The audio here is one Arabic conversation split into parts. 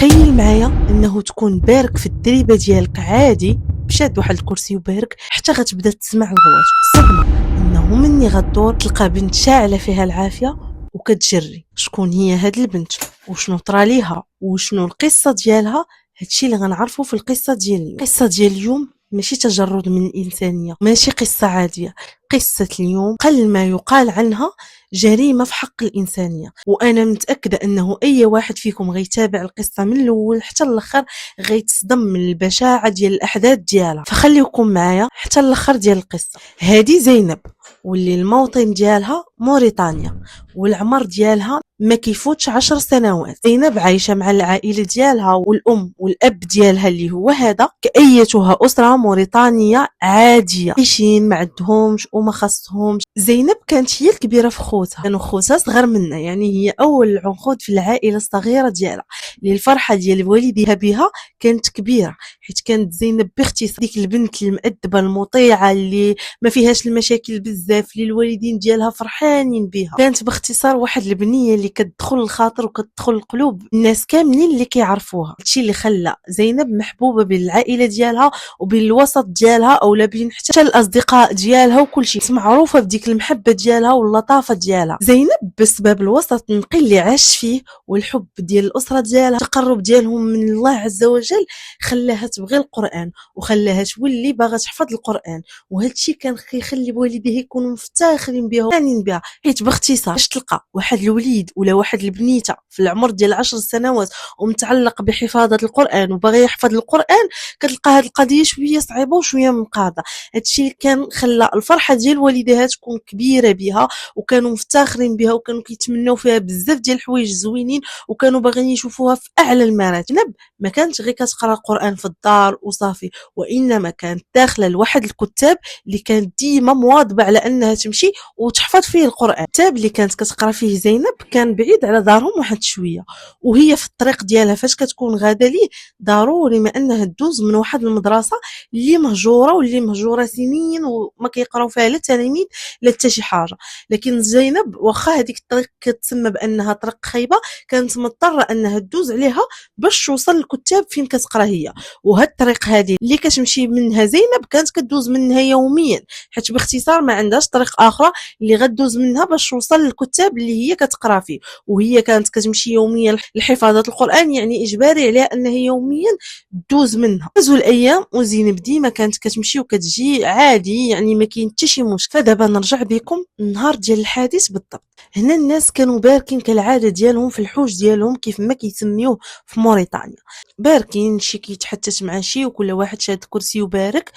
تخيل معايا انه تكون بارك في الدريبه ديالك عادي، مشات واحد الكرسي وبارك حتى غتبدا تسمع الغوات. الصدمه انه مني غدور تلقى بنت شاعله فيها العافيه وكتجري. شكون هي هاد البنت وشنو طرا ليها وشنو القصه ديالها؟ هادشي اللي غنعرفو في القصه ديال اليوم. القصه ديال اليوم ماشي تجرد من الانسانيه، ماشي قصه عاديه. قصه اليوم قل ما يقال عنها جريمه في حق الانسانيه، وانا متاكده انه اي واحد فيكم غيتابع القصه من الاول حتى الاخر غيتصدم من البشاعه ديال الاحداث ديالها. فخليكم معايا حتى الاخر ديال القصه. هذه زينب واللي الموطن ديالها موريتانيا والعمر ديالها ما كيفوتش 10 سنوات. زينب عايشه مع العائله ديالها والام والاب ديالها اللي هو هذا كايتها اسره موريتانيه عاديه، عايشين ما عندهمش وما خاصهمش. زينب كانت هي الكبيره في خوتها، كانوا خوتها صغر منها، يعني هي اول عنقود في العائله الصغيره ديالها. اللي الفرحه ديال والديها بها كانت كبيره، حيت كانت زينب باختصار ديك البنت المؤدبه المطيعه اللي ما فيهاش المشاكل بزاف، اللي الوالدين ديالها فرحانين بها. كانت باختصار واحد البنيه اللي كتدخل الخاطر وكتدخل القلوب الناس كاملين اللي كيعرفوها. هادشي اللي خلى زينب محبوبه بين العائله ديالها وبين الوسط ديالها، اولا بين حتى الاصدقاء ديالها وكل شيء. معروفه بديك المحبه ديالها واللطافه ديالها. زينب بسبب الوسط النقي اللي عاش فيه والحب ديال الاسره ديالها، التقرب ديالهم من الله عز وجل، خلاها تبغي القران وخلاها تولي باغا تحفظ القران. وهذا الشيء كان كيخلي بوالديه يكونوا مفتخرين بها وفانين بها. حيت باختصار باش تلقى واحد الوليد ولا واحد البنيته في العمر ديال 10 سنوات ومتعلق بحفاظه القران وباغي يحفظ القران، كتلقى هذه القضيه شويه صعيبه وشويه منقاده. هذا الشيء اللي كان خلى الفرحه ديال والديها تكون كبيره بها، وكانوا مفتخرين بها وكانوا كيتمنوا فيها بزاف ديال الحوايج زوينين، وكانوا باغيين يشوفوها في اعلى المراتب. ما كانتش غير كتقرا القران في الدار وصافي، وانما كانت داخله لواحد الكتاب اللي كانت ديما مواظبه على انها تمشي وتحفظ فيه القران. الكتاب اللي كانت كتقرا فيه زينب كان بعيد على دارهم واحد شويه، وهي في الطريق ديالها فاش كتكون غاده ليه ضروري ما انها تدوز من واحد المدرسه اللي مهجوره سنين وما كيقراو فيها لا تلاميذ لا حتى شي حاجه. لكن زينب واخا هذيك الطريق كتسمى بانها طريق خايبه، كانت مضطره انها تدوز عليها باش توصل للكتاب فين كتقرا هي. وهاد الطريق هذه اللي كتمشي منها زينب كانت كدوز منها يوميا، حيت باختصار ما عندهاش طريق اخرى اللي غدوز منها باش توصل للكتاب اللي هي كتقرا فيه. وهي كانت كتمشي يوميا لحفاظه القران، يعني اجباري عليها انها يوميا تدوز منها. تزول الايام وزينب ديما كانت كتمشي وكتجي عادي، يعني ما كاين حتى شي مشكل. فدابا نرجع بكم النهار ديال الحادث بالضبط. هنا الناس كانوا باركين كالعاده ديالهم في الحوش ديالهم كيف ما كيسميوه في موريتانيا. باركين شي كيتحدث مع شي وكل واحد شاد كرسي وبارك،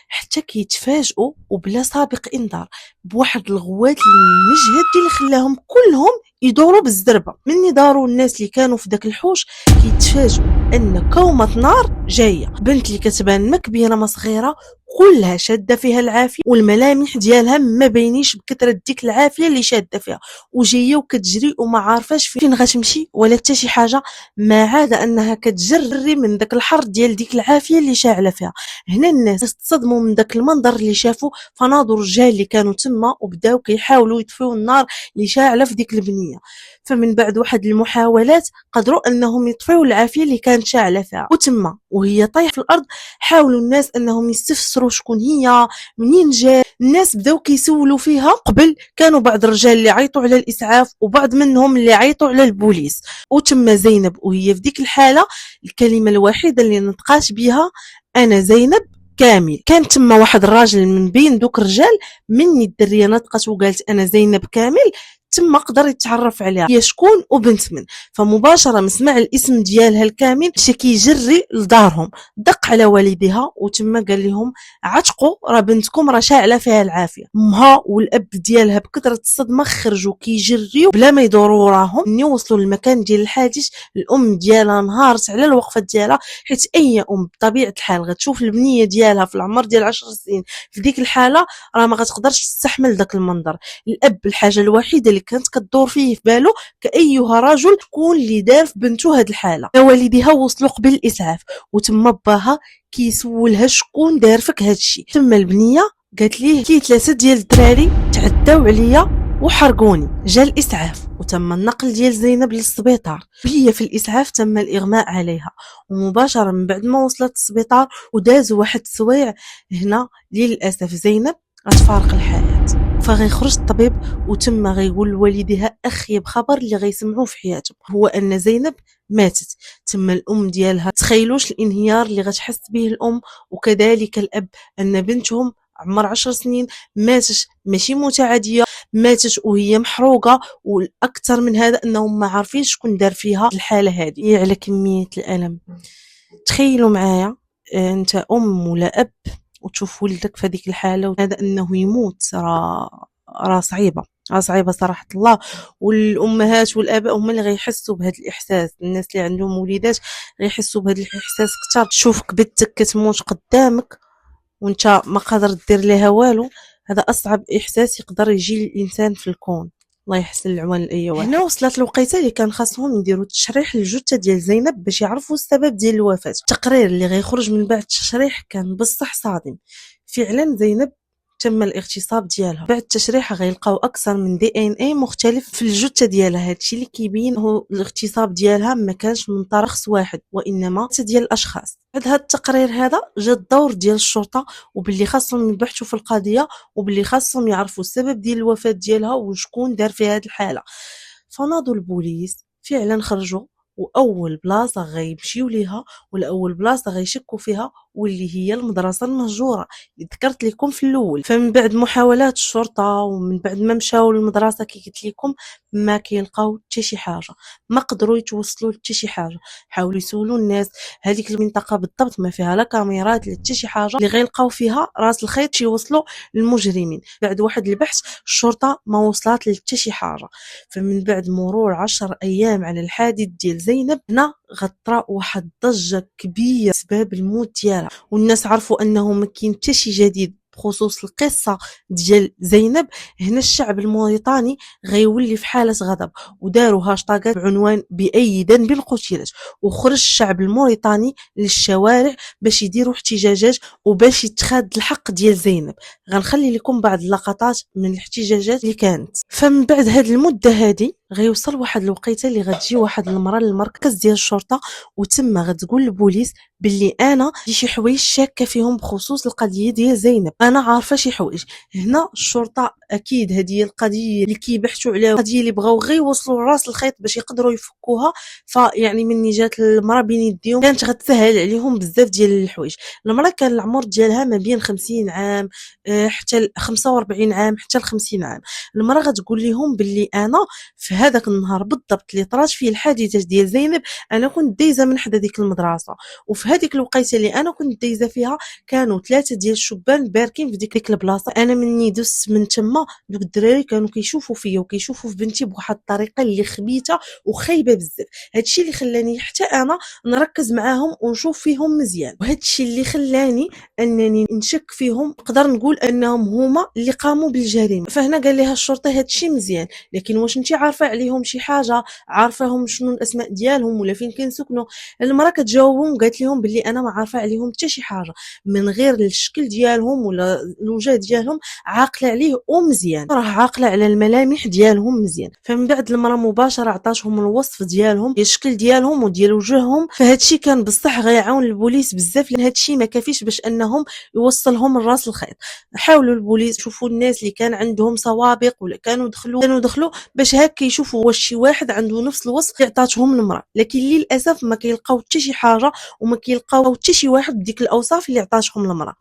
حتى كيتفاجئوا وبلا سابق انذار بواحد الغوات المجهد اللي خلاهم كلهم يدوروا بالزربه. مني داروا الناس اللي كانوا في داك الحوش كيتفاجئوا ان كومه نار جايه، بنت اللي كتبان ما كبيره ما صغيره، كلها شاده فيها العافيه والملامح ديالها ما باينيش بكثره ديك العافيه اللي شاده فيها، وجايه وكتجري وما عارفاش فين غتمشي ولا حتى شي حاجه، ما عاد انها كتجري من داك الحر ديال ديك العافيه اللي شاعله فيها. هنا الناس تصدموا من داك المنظر اللي شافوا، فناضوا الرجال اللي كانوا تما وبداو كيحاولوا يطفيوا النار اللي شاعله في ديك البنيه. فمن بعد واحد المحاولات قدروا انهم يطفيوا العافيه اللي كانت شاعله فيها، وتما وهي طايحه في الارض حاولوا الناس انهم يستفسروا شكون هي منين جات. الناس بداو كيسولوا فيها. قبل كانوا بعض الرجال اللي عيطوا على الاسعاف وبعض منهم اللي عيطوا على البوليس. وتما زينب وهي في ديك الحاله الكلمه الوحيده اللي نطقات بها انا زينب كامل. كان تما واحد الراجل من بين دوك الرجال، مني الدريه نطقت وقالت انا زينب كامل تما قدر يتعرف عليها هي شكون وبنت من. فمباشره مسمع الاسم ديالها الكامل مشى كيجري لدارهم، دق على والديها وتما قال لهم عتقوا راه بنتكم راه شاعله فيها العافيه. امها والاب ديالها بكثره الصدمه خرجوا كيجريوا بلا ما يدوروا وراهم. ملي وصلوا للمكان ديال الحادث الام ديالها انهارت على الوقفه ديالها، حيت اي ام بطبيعه الحال غتشوف البنيه ديالها في العمر ديال 10 سنين في ديك الحاله راه ما غتقدرش تستحمل داك المنظر. الاب الحاجه الوحيده اللي كانت كدور فيه في بالو كأيها رجل تكون اللي دار في بنته هاد الحاله. والديها وصلوا قبل الاسعاف وتما باها كيسولها شكون دار فيك هادشي. تما البنيه قالت ليه كي 3 ديال الدراري تعداو عليا وحرقوني. جا الاسعاف وتم النقل ديال زينب للسبيطار. هي في الاسعاف تم الاغماء عليها، ومباشره من بعد ما وصلت للسبيطار ودازوا واحد السوايع هنا للاسف زينب غتفارق الحياه. فغيخرج الطبيب وتم غيقول لوالديها اخيب خبر اللي غيسمعوه في حياتهم، هو ان زينب ماتت. تم الام ديالها تخيلوش الانهيار اللي غتحس به الام وكذلك الاب، ان بنتهم عمر 10 سنين ماتت، ماشي موتة عادية، ماتت وهي محروقة، والاكثر من هذا انهم ما عارفين شكون دار فيها الحالة هذه. على كمية الالم. تخيلوا معايا انت ام ولا اب وتشوف ولدك في هذيك الحاله، وهذا انه يموت، راه صعيبه، صعيبه صراحه الله. والامهات والاباء هما اللي غيحسوا بهذا الاحساس. الناس اللي عندهم وليدات غيحسوا بهذا الاحساس كثر. تشوفك بنتك كتموت قدامك وانت ما قادر دير لها والو، هذا اصعب احساس يقدر يجي للانسان في الكون. الله يحسن العوان لاي واحد. هنا وصلت الوقيته اللي كان خاصهم يديروا تشريح للجثه ديال زينب باش يعرفوا السبب ديال الوفاه. التقرير اللي غيخرج من بعد التشريح كان بصح صادم. فعلا زينب تم الاغتصاب ديالها. بعد التشريح غيلقاو اكثر من دي ان اي مختلف في الجثه ديالها. هادشي اللي كيبين هو الاغتصاب ديالها ما كانش من طرف واحد وانما ديال الاشخاص. بعد هذا التقرير هذا جا الدور ديال الشرطه، وباللي خاصهم يبحثوا في القضيه، وباللي خاصهم يعرفوا السبب ديال الوفاه ديالها وشكون دار في هذه الحاله. فناضوا البوليس فعلا خرجوا، واول بلاصه غيمشيو ليها ولا اول بلاصه غيشكوا فيها واللي هي المدرسه المهجوره اللي ذكرت لكم في الاول. فمن بعد محاولات الشرطه ومن بعد ما مشاو للمدرسه كي قلت لكم ما كيلقاو حتى شي حاجه، ما قدروا يتوصلوا لحتى شي حاجه. حاولوا يسولوا الناس، هذيك المنطقه بالضبط ما فيها لا كاميرات لا حتى شي حاجه اللي غيلقاو فيها راس الخيط شي يوصلوا للمجرمين. بعد واحد البحث الشرطه ما وصلت لحتى شي حاجه. فمن بعد مرور 10 ايام على الحادث ديال زينب، هنا غطرا واحد ضجه كبيره بسبب الموت ديالها، والناس عرفوا انه ما كاين حتى شي جديد بخصوص القصه ديال زينب. هنا الشعب الموريتاني غيولي في حاله غضب، وداروا هاشتاغات بعنوان باي ذنب قتلت، وخرج الشعب الموريتاني للشوارع باش يديروا احتجاجات وباش يتخاذ الحق ديال زينب. غنخلي لكم بعض اللقطات من الاحتجاجات اللي كانت. فمن بعد هذه المده هذه غيوصل واحد الوقيته اللي غتجي واحد المراه للمركز ديال الشرطه، وتما غتقول للبوليس باللي انا شي حوايج شاكه فيهم بخصوص القضيه ديال زينب، انا عارفه شي حوايج. هنا الشرطه اكيد هذه القضيه اللي كيبحثوا عليها، القضيه اللي بغاو غير يوصلوا لراس الخيط باش يقدروا يفكوها. فيعني من جات المراه بين يديهم كانت غتسهل عليهم بزاف ديال الحوايج. المراه كان العمر ديالها ما بين 50 عام حتى 45 عام حتى ل 50 عام. المراه غتقول لهم باللي انا في هذاك النهار بالضبط اللي طرات فيه الحادثه ديال زينب انا كنت دايزه من حدا ديك المدرسه، وفي هذيك الوقيته اللي انا كنت دايزه فيها كانوا 3 ديال الشبان باركين في ديك البلاصه. انا مني دزت من تما دوك الدراري كانوا كيشوفوا فيا وكيشوفوا في بنتي بواحد الطريقه اللي خبيثه وخايبه بزاف. هادشي اللي خلاني حتى انا نركز معاهم ونشوف فيهم مزيان، وهادشي اللي خلاني انني نشك فيهم، نقدر نقول انهم هما اللي قاموا بالجريمه. فهنا قال لها الشرطي هادشي مزيان، لكن واش انت عارفه عليهم شي حاجه؟ عارفاهم شنو الاسماء ديالهم ولا فين كيسكنوا؟ المراه كتجاوبهم وقالت لهم باللي انا ما عارفه عليهم حتى شي حاجه، من غير الشكل ديالهم ولا الوجه ديالهم عاقله عليه ومزيان، راه عاقله على الملامح ديالهم مزيان. فمن بعد المراه مباشره عطاتهم الوصف ديالهم، الشكل ديالهم وديال وجههم. فهادشي كان بصح غيعاون البوليس بزاف، لان هادشي ما كافيش باش انهم يوصلهم لراس الخيط. حاولوا البوليس يشوفوا الناس اللي كان عندهم سوابق ولا كانوا دخلوا باش هكا يشوفوا واش شي واحد عنده نفس الوصف اللي عطاتهم المراه، لكن للاسف ما كيلقاو حتى شي حاجه وما كيلقاو حتى شي واحد بديك الاوصاف اللي عطاتهم المراه.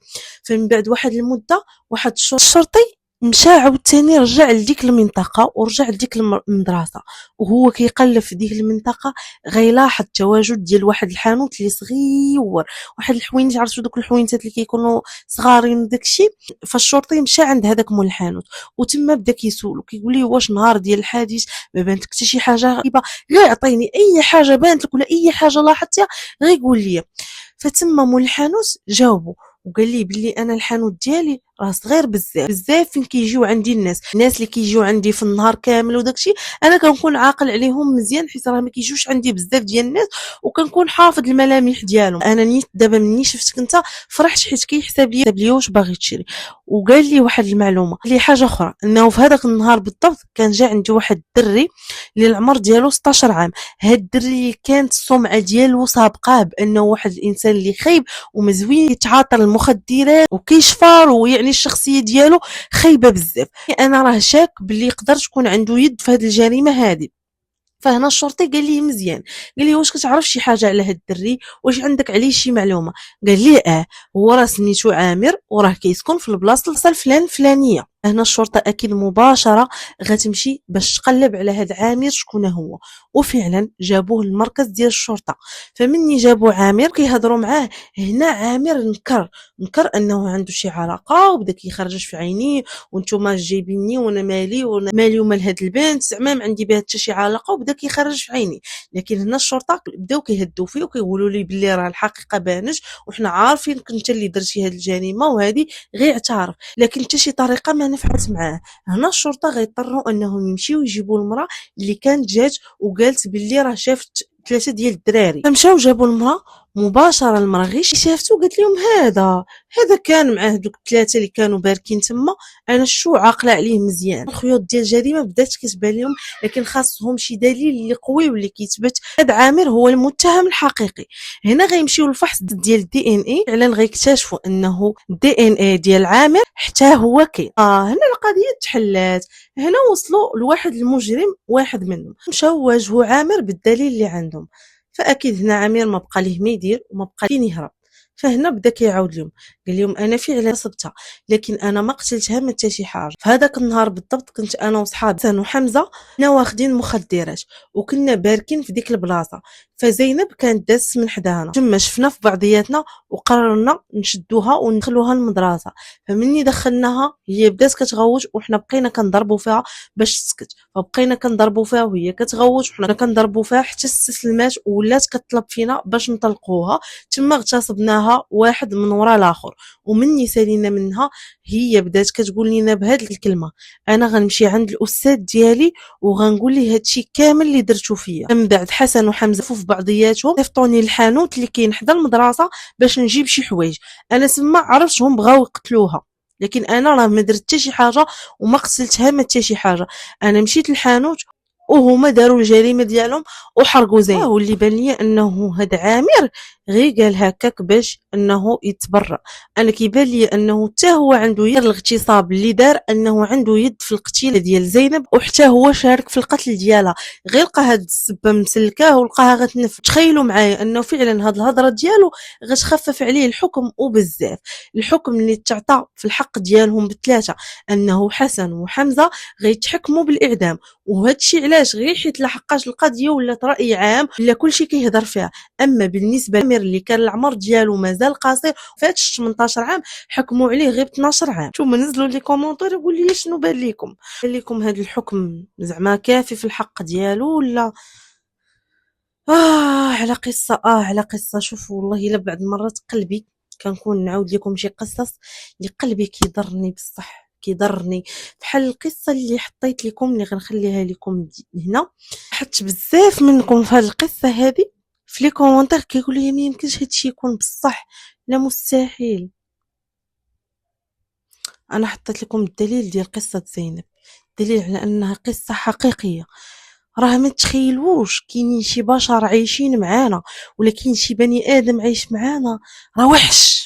فمن بعد واحد المده واحد الشرطي مشى عاوتاني رجع لديك المنطقه ورجع لديك المدرسه، وهو كيقلب في ديك المنطقه غيلاحظ تواجد ديال واحد الحانوت اللي صغير، واحد الحوينات، عرفتوا دوك الحوينات اللي كيكونوا صغارين داكشي. فالشرطي مشى عند هذاك مول الحانوت وتما بدا كيسولو، كيقول ليه واش نهار ديال الحادث ما بانتك حتى شي حاجه غريبه؟ غير عطيني اي حاجه بانت لك ولا اي حاجه لاحظتيها غير قول لي. فتما مول الحانوت جاوبو وقال لي باللي انا الحانوت ديالي راه صغير بزاف بزاف. فين كيجيو عندي الناس اللي كيجيو عندي في النهار كامل وداكشي، انا كنكون عاقل عليهم مزيان، حيت راه ما كيجيوش عندي بزاف ديال الناس، وكنكون حافظ الملامح ديالهم. انا نيت دابا مني شفتك انت فرحت، حيت كيحسب لي واش باغي تشري. وقال لي واحد المعلومه، قال لي حاجه اخرى، انه في هذاك النهار بالضبط كان جا عندي واحد الدري اللي العمر ديالو 16 عام. هاد الدري كانت السمعه ديالو سابقاه بانه واحد الانسان اللي خايب ومزوين، يتعاطى المخدرات وكيشفر، ويعني الشخصيه ديالو خايبه بزاف. انا راه شاك باللي يقدر تكون عنده يد في هذه الجريمه هذه. فهنا الشرطي قال لي مزيان، قال لي واش كتعرف شي حاجه على هاد الدري، واش عندك عليه شي معلومه؟ قال لي هو راه سميتو عامر، وراه كيسكن في البلاصه الفلانيه. هنا الشرطه اكيد مباشره غتمشي باش تقلب على هاد عامر شكون هو. وفعلا جابوه للمركز ديال الشرطه. فمني جابوا عامر كيهضروا معاه، هنا عامر نكر انه عنده شي علاقه، وبدا كيخرجش في عينيه، وانتم جايبيني وانا مالي ومال هاد البنت، زعما ما عندي بها حتى شي علاقه، وبدا كيخرج في عيني. لكن هنا الشرطه بداو كيهدوا فيه وكيقولوا لي بلي راه الحقيقه بانت، وحنا عارفين كنت اللي درتي هاد الجريمه، وهذه غير اعترف، لكن حتى شي طريقه ما نفعت معاه. هنا الشرطه غيضطروا انهم يمشيو يجيبوا المراه اللي كانت جات وقالت بلي راه شافت 3 ديال الدراري. فمشاو جابوا المراه مباشره. المراه غير شافته قالت لهم هذا كان معاه دوك 3 اللي كانوا باركين تما، انا شو عاقله عليه مزيان. الخيوط ديال الجريمه بدات كتبان لهم، لكن خاصهم شي دليل اللي قوي واللي كيثبت هذا عامر هو المتهم الحقيقي. هنا غيمشيو للفحص ديال الدي ان اي، فعلا غيكتشفوا انه الدي ان اي ديال عامر حتى هو كاين. هنا القضيه تحلات. هنا وصلوا لواحد المجرم، واحد منهم مشاو واجهوا عامر بالدليل اللي عندهم. فاكيد هنا عامر ما بقى ليه ما يدير وما بقى فين يهرب. فهنا بدا كيعاود لهم، قال لهم انا فعلا صبتها، لكن انا ما قتلتها ما حتى شي حاجه. في هذاك النهار بالضبط كنت انا وصحابي حسن وحمزه كنا واخدين مخدرات، وكنا باركين في ديك البلاصه. فزينب كانت دازت من حدانا، تما شفنا في بعضياتنا وقررنا نشدوها وندخلوها المدرسه. فمني دخلناها هي بدات كتغوت، وحنا بقينا كنضربوا فيها باش تسكت. فبقينا كنضربوا فيها وهي كتغوت، وحنا كنضربوا فيها حتى استسلمات ولات كتطلب فينا باش نطلقوها. تما اغتصبناها واحد من وراء الاخر، ومني سالينا منها هي بدات كتقول لنا بهاد الكلمه، انا غنمشي عند الاستاذ ديالي وغنقول ليه هادشي كامل اللي درتو فيا. من بعد حسن وحمزه في بعضياتهم صيفطوني الحانوت اللي كاين حدا المدرسه باش نجيب شي حوايج. انا سما عرفتهم بغاو يقتلوها، لكن انا راه ما درت حتى شي حاجه وما قتلتها ما حتى شي حاجه. انا مشيت للحانوت وهما داروا الجريمه ديالهم وحرقوا زين. واللي بان لي انه هذا عامر غير قال هكاك باش انه يتبرع. انا كيبان لي انه حتى هو عنده يد الاغتصاب اللي دار، انه عنده يد في القتيله ديال زينب، وحتى هو شارك في القتل ديالها. غير لقى هاد السبه مسلكاه ولقاها غتنف. تخيلوا معايا انه فعلا هاد الهضره ديالو غتخفف عليه الحكم وبزاف. الحكم اللي تعطى في الحق ديالهم بثلاثه، انه حسن وحمزه غيتحكموا بالاعدام. وهذا الشيء علاش؟ غير حيت لحقاش القضيه ولات راي عام ولا كلشي كيهضر فيها. اما بالنسبه لامير اللي كان العمر ديالو مازال قصير فاتش 18 عام، حكموا عليه غير ب 12 عام. نتوما نزلوا لي كومونتير وقولوا لي شنو بان لكم هذا الحكم زعما كافي في الحق ديالو ولا على قصه. شوفوا والله الا بعض المرات قلبي كنكون نعاود لكم شي قصص اللي قلبي كيضرني بصح كيضرني، بحال القصه اللي حطيت لكم اللي غنخليها لكم هنا. حط بزاف منكم في هذه القصه هذه في لي كومونتير كيقولوا لي ما يمكنش هادشي يكون بصح، لا مستحيل. انا حطيت لكم الدليل ديال قصه زينب، دليل على انها قصه حقيقيه. راه ما تخيلوش كاينين شي بشر عايشين معانا، ولا كاين شي بني ادم عايش معانا، راه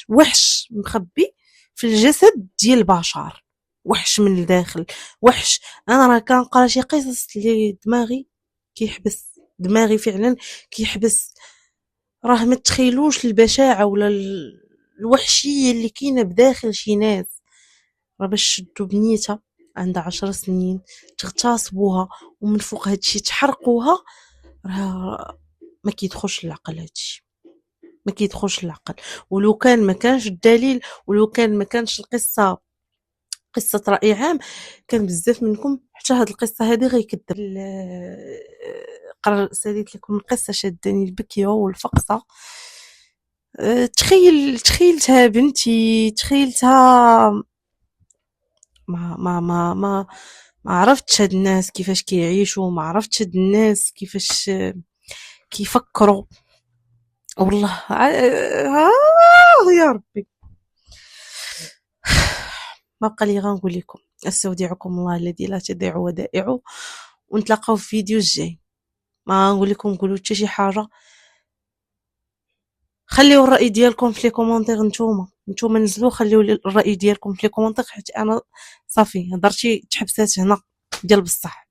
وحش مخبي في الجسد ديال البشر، وحش من الداخل، وحش. انا راه كنقرا شي قصص اللي دماغي فعلا كيحبس. راه ما تخيلوش البشاعه ولا الوحشيه اللي كاينه بداخل شي ناس. راه باش شدوا بنيتها عندها 10 سنين تغتصبوها ومن فوق هادشي تحرقوها، راه ما كيدخلش العقل. هادشي ما كيدخلش العقل. ولو كان ما كانش الدليل، ولو كان ما كانش القصه قصه راي عام، كان بزاف منكم حتى هاد القصه هذه غيكذب. قرر ساليت لكم القصه شدني البكيه والفقصه. تخيلتها بنتي، تخيلتها ما عرفتش هاد الناس كيفاش كيعيشوا، ما عرفتش هاد الناس كيفاش كيفكروا. والله يا ربي ما بقى لي غير نقول لكم استودعكم الله الذي لا تضيع ودائعه، ونتلاقاو في فيديو الجاي. ما نقول لكم قولوا حتى شي حاجه، خليو الراي ديالكم في لي كومونتير. نتوما نزلوا خليو الراي ديالكم في لي كومونتير، حيت انا صافي هضرتي تحبسات هنا ديال بصح.